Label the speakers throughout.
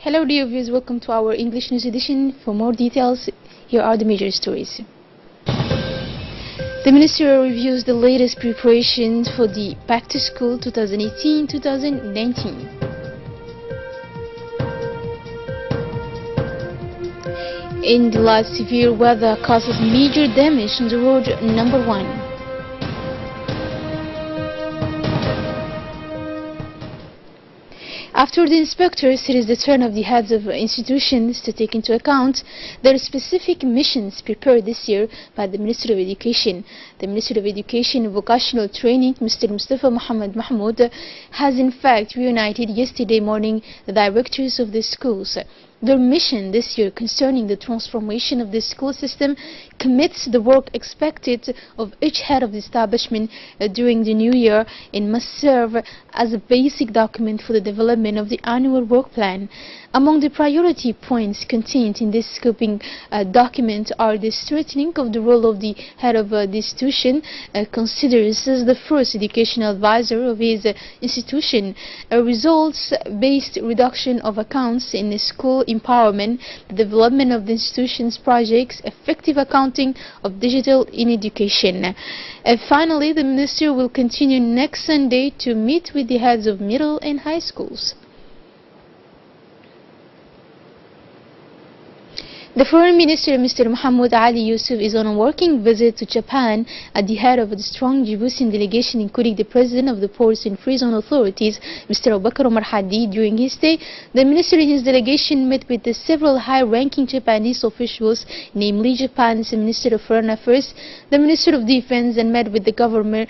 Speaker 1: Hello dear viewers, welcome to our English news edition. For more details, here are the major stories. The Ministry reviews the latest preparations for the Back to School 2018-2019. In the last severe weather causes major damage on the road number 1. After the inspectors, it is the turn of the heads of institutions to take into account their specific missions prepared this year by the Ministry of Education. The Ministry of Education and Vocational Training, Mr. Mustafa Mohammed Mahmoud, has in fact reunited yesterday morning the directors of the schools. Their mission this year concerning the transformation of the school system commits the work expected of each head of the establishment during the new year and must serve as a basic document for the development of the annual work plan. Among the priority points contained in this scoping document are the strengthening of the role of the head of the institution, considers as the first educational advisor of his institution, a results-based reduction of accounts in the school empowerment, the development of the institution's projects, effective accounting of digital in education. Finally, the Ministry will continue next Sunday to meet with the heads of middle and high schools. The Foreign Minister, Mr. Mohammed Ali Yusuf, is on a working visit to Japan at the head of the strong Djiboutian delegation, including the President of the Ports and Free Zone Authorities, Mr. Abubakar Omar Hadi. During his stay, the Minister and his delegation met with the several high-ranking Japanese officials, namely Japan's Minister of Foreign Affairs, the Minister of Defense, and met with the Governor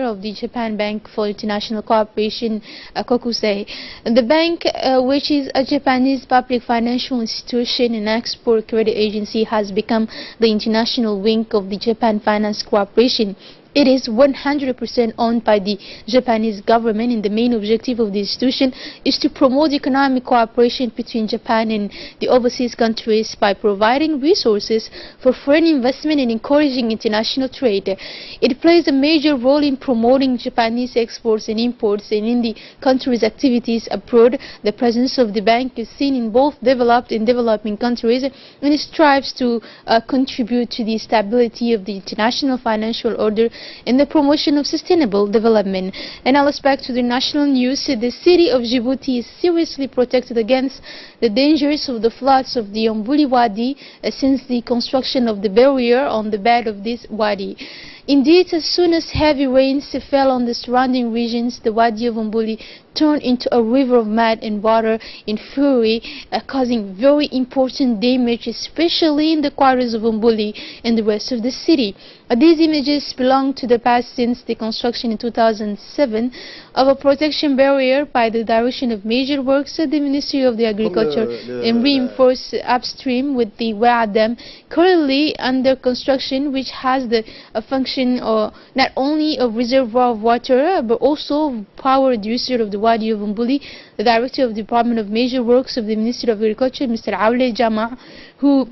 Speaker 1: of the Japan Bank for International Cooperation, Kokusei. The bank, which is a Japanese public financial institution and export credit agency, has become the international wing of the Japan Finance Corporation. It is 100% owned by the Japanese government, and the main objective of the institution is to promote economic cooperation between Japan and the overseas countries by providing resources for foreign investment and encouraging international trade. It plays a major role in promoting Japanese exports and imports, and in the country's activities abroad. The presence of the bank is seen in both developed and developing countries, and it strives to contribute to the stability of the international financial order in the promotion of sustainable development. And now let's back to the national news. The city of Djibouti is seriously protected against the dangers of the floods of the Wadi since the construction of the barrier on the bed of this Wadi. Indeed, as soon as heavy rains fell on the surrounding regions, the Wadi of Umbuli turned into a river of mud and water in fury, causing very important damage, especially in the quarters of Umbuli and the rest of the city. These images belong to the past, since the construction in 2007 of a protection barrier by the direction of major works at the Ministry of the Agriculture and reinforced upstream with the Wadi Dam, currently under construction, which has the function not only of reservoir of water but also of power reducer of the Wadi of Umbuli. The Director of the Department of Major Works of the Ministry of Agriculture, Mr. Anglais, who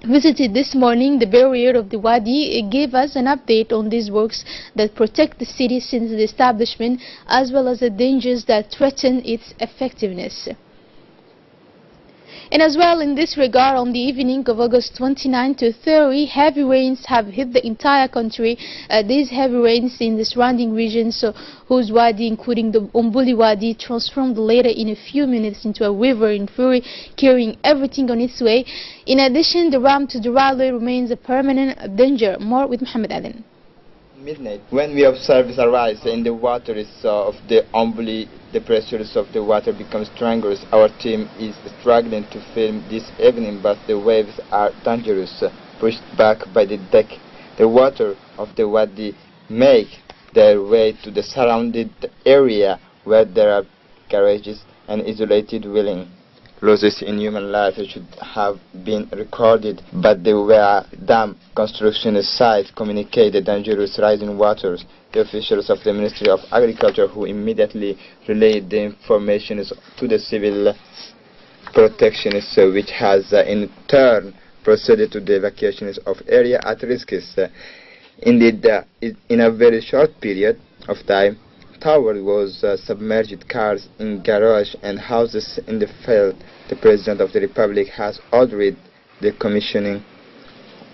Speaker 1: visited this morning the barrier of the Wadi, gave us an update on these works that protect the city since the establishment, as well as the dangers that threaten its effectiveness. And as well, in this regard, on the evening of August 29 to 30, heavy rains have hit the entire country. These heavy rains in the surrounding regions, whose Wadi, including the Umbuli Wadi, transformed later in a few minutes into a river in fury, carrying everything on its way. In addition, the ramp to the railway remains a permanent danger. More with Mohammed Aden.
Speaker 2: Midnight, when we observe a rise in the waters of the Umbuli, the pressures of the water become stronger. Our team is struggling to film this evening, but the waves are dangerous, pushed back by the deck. The water of the Wadi make their way to the surrounded area, where there are garages and isolated dwellings. Losses in human life should have been recorded, but the dam construction site communicated the dangerous rising waters. The officials of the Ministry of Agriculture, who immediately relayed the information to the civil protectionists, which has in turn proceeded to the evacuation of area at risk. Indeed, in a very short period of time, tower was submerged cars in garage and houses in the field. The President of the Republic has ordered the commissioning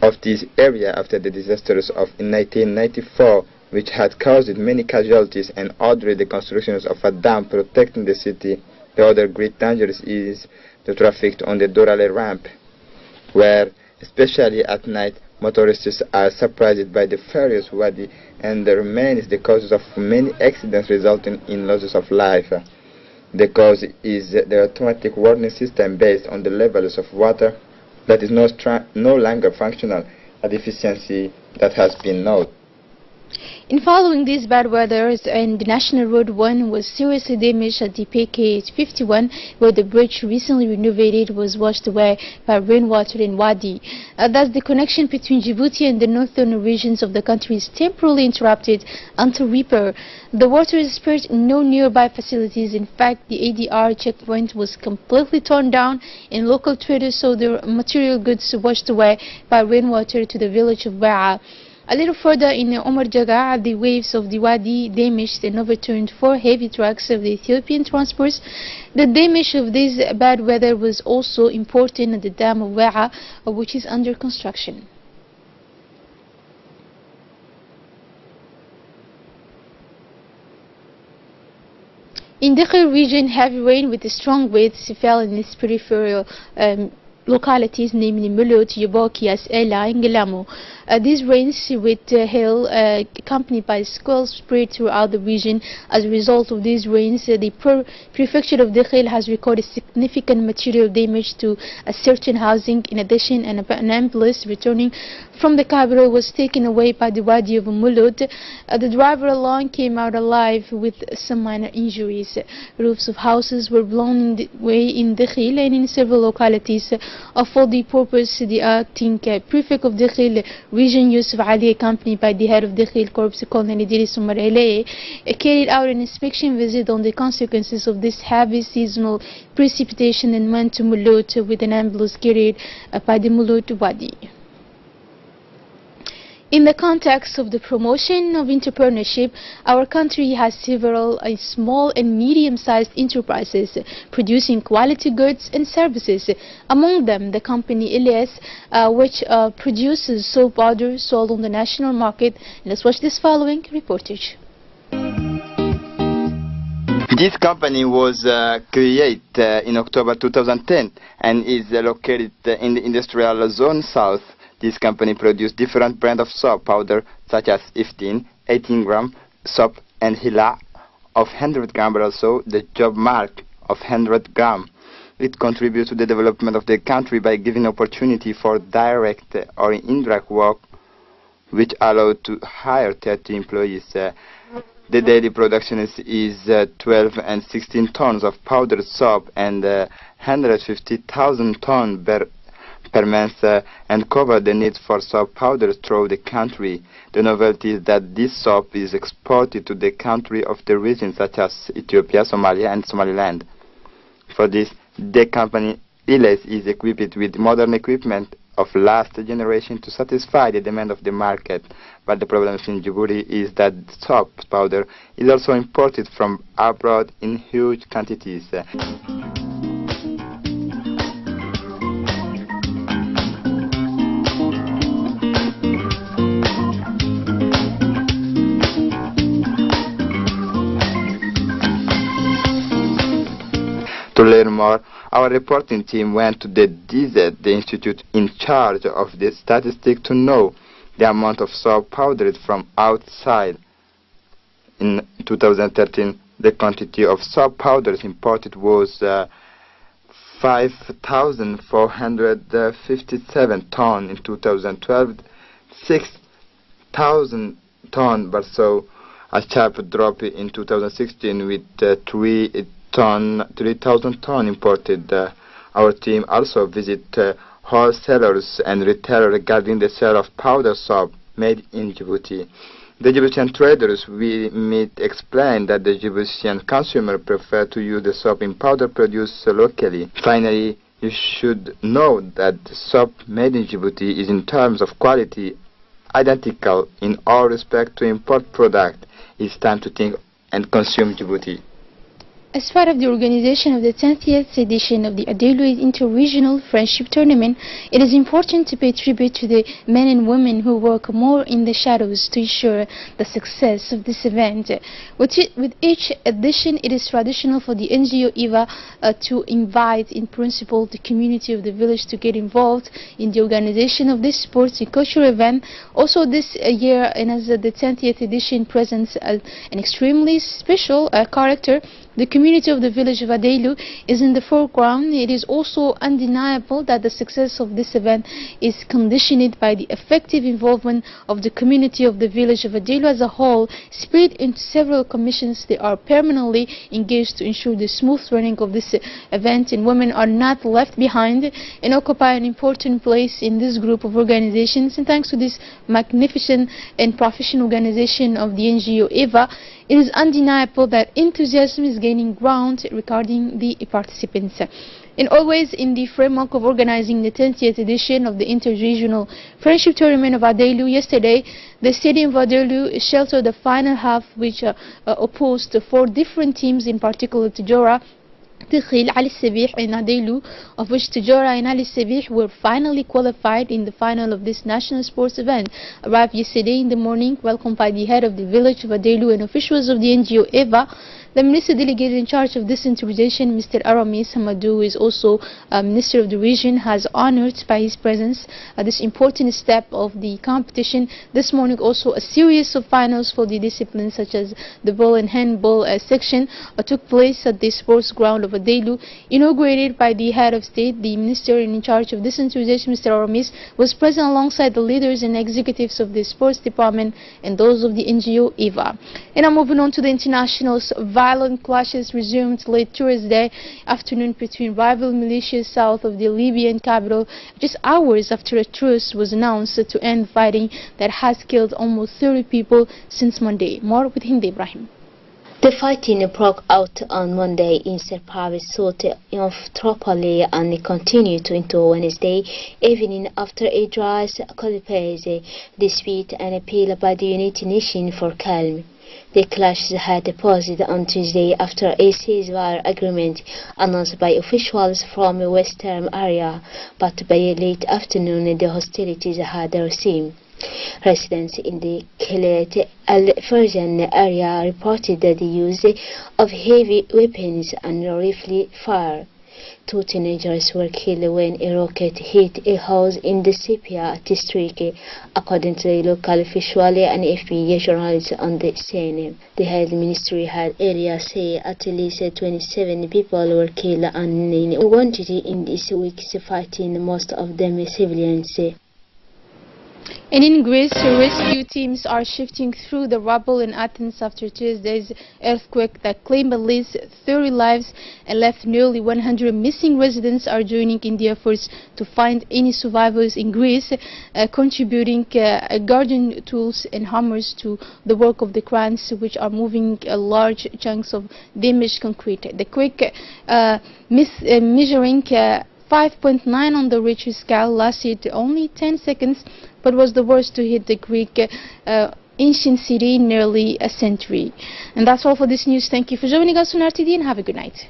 Speaker 2: of this area after the disasters of 1994, which had caused many casualties, and ordered the construction of a dam protecting the city. The other great danger is the traffic on the Dorale ramp, where, especially at night, motorists are surprised by the furious Wadi, and remains the causes of many accidents resulting in losses of life. The cause is the automatic warning system based on the levels of water that is no longer functional, a deficiency that has been noted.
Speaker 1: In following these bad weathers, and National Road 1 was seriously damaged at the PK51, where the bridge recently renovated was washed away by rainwater in Wadi. Thus, the connection between Djibouti and the northern regions of the country is temporarily interrupted until repair. The water is spared in no nearby facilities. In fact, the ADR checkpoint was completely torn down, and local traders saw their material goods washed away by rainwater to the village of Ba'a. A little further in Omar Jaga, the waves of the Wadi damaged and overturned 4 heavy trucks of the Ethiopian transports. The damage of this bad weather was also important at the dam of Wa'a, which is under construction. In the Dakhil region, heavy rain with strong winds fell in its peripheral localities, namely Mulot, Yaboki, Ela, and Gelamo. These rains with hail accompanied by squalls spread throughout the region. As a result of these rains, the prefecture of Dakhil has recorded significant material damage to a certain housing. In addition, an ambulance returning from the capital was taken away by the Wadi of Mulot. The driver alone came out alive with some minor injuries. Roofs of houses were blown away in Dakhil and in several localities. For the purpose, the acting prefect of Dakhil region, Yusuf Ali, accompanied by the head of Dakhil Corps, Colonel Idris Umar Eleye, carried out an inspection visit on the consequences of this heavy seasonal precipitation and went to Mulot with an ambulance carried by the Mulot Wadi. In the context of the promotion of entrepreneurship, our country has several small and medium-sized enterprises producing quality goods and services. Among them, the company Anglais, which produces soap powder sold on the national market. Let's watch this following reportage.
Speaker 2: This company was created in October 2010 and is located in the industrial zone south. This company produced different brands of soap powder such as 15, 18 gram soap and Hila of 100 gram, but also the Job Mark of 100 gram. It contributes to the development of the country by giving opportunity for direct or indirect work, which allowed to hire 30 employees. The daily production is 12 and 16 tons of powdered soap and 150,000 tons per month and cover the need for soap powder throughout the country. The novelty is that this soap is exported to the country of the region such as Ethiopia, Somalia and Somaliland. For this, the company Anglais is equipped with modern equipment of last generation to satisfy the demand of the market. But the problem in Djibouti is that soap powder is also imported from abroad in huge quantities. To learn more, our reporting team went to the DZ, the institute in charge of the statistics, to know the amount of soap powdered from outside. In 2013, the quantity of soap powders imported was 5,457 tons. In 2012, 6,000 tons, but so a sharp drop in 2016 with 3,000 tons imported. Our team also visited wholesalers and retailers regarding the sale of powder soap made in Djibouti. The Djiboutian traders we meet explained that the Djiboutian consumer prefer to use the soap in powder produced locally. Finally, you should know that the soap made in Djibouti is in terms of quality identical in all respect to import product. It's time to think and consume Djibouti.
Speaker 1: As part of the organization of the 10th edition of the Anglais Inter-Regional Friendship Tournament, it is important to pay tribute to the men and women who work more in the shadows to ensure the success of this event. With each edition, it is traditional for the NGO IVA to invite, in principle, the community of the village to get involved in the organization of this sports and cultural event. Also this year, and as the 10th edition presents an extremely special character, the community of the village of Adeilu is in the foreground. It is also undeniable that the success of this event is conditioned by the effective involvement of the community of the village of Adeilu as a whole, split into several commissions. They are permanently engaged to ensure the smooth running of this event, and women are not left behind and occupy an important place in this group of organizations. And thanks to this magnificent and professional organization of the NGO EVA, it is undeniable that enthusiasm is gaining ground regarding the participants. And always in the framework of organizing the 10th edition of the Inter-Regional Friendship Tournament of Adeilu, yesterday the stadium of Adeilu sheltered the final half, which opposed 4 different teams, in particular Tijora, Tikhil, Ali Sabih and Adeilu, of which Tijora and Ali Sabih were finally qualified in the final of this national sports event. Arrived yesterday in the morning, welcomed by the head of the village of Adeilu and officials of the NGO EVA. The minister delegate in charge of this integration, Mr. Aramis Hamadou, is also Minister of the region, has honored by his presence this important step of the competition. This morning also a series of finals for the disciplines such as the ball and handball section took place at the sports ground of Adeilu. Inaugurated by the head of state, the minister in charge of this integration, Mr. Aramis, was present alongside the leaders and executives of the sports department and those of the NGO EVA. And now moving on to the internationals. Violent clashes resumed late Thursday afternoon between rival militias south of the Libyan capital, just hours after a truce was announced to end fighting that has killed almost 30 people since Monday. More with Hindi Ibrahim.
Speaker 3: The fighting broke out on Monday in Serpavi south of Tripoli and continued into Wednesday evening after a dry Colipese dispute and appeal by the United Nations for calm. The clashes had paused on Tuesday after a ceasefire agreement announced by officials from the western area, but by late afternoon the hostilities had resumed. Residents in the Khaled al-Farjan area reported the use of heavy weapons and rifle fire. 2 teenagers were killed when a rocket hit a house in the Sepia district, according to a local official and FBI journalists on the scene. The health ministry had earlier said at least 27 people were killed and wounded in this week's fighting, most of them civilians.
Speaker 1: And in Greece, rescue teams are shifting through the rubble in Athens after Tuesday's earthquake that claimed at least 30 lives and left nearly 100 missing. Residents are joining in the efforts to find any survivors in Greece, contributing garden tools and hammers to the work of the cranes, which are moving large chunks of damaged concrete. The quake, measuring 5.9 on the Richter scale, lasted only 10 seconds, but was the worst to hit the Greek ancient city in nearly a century. And that's all for this news. Thank you for joining us on RTD and have a good night.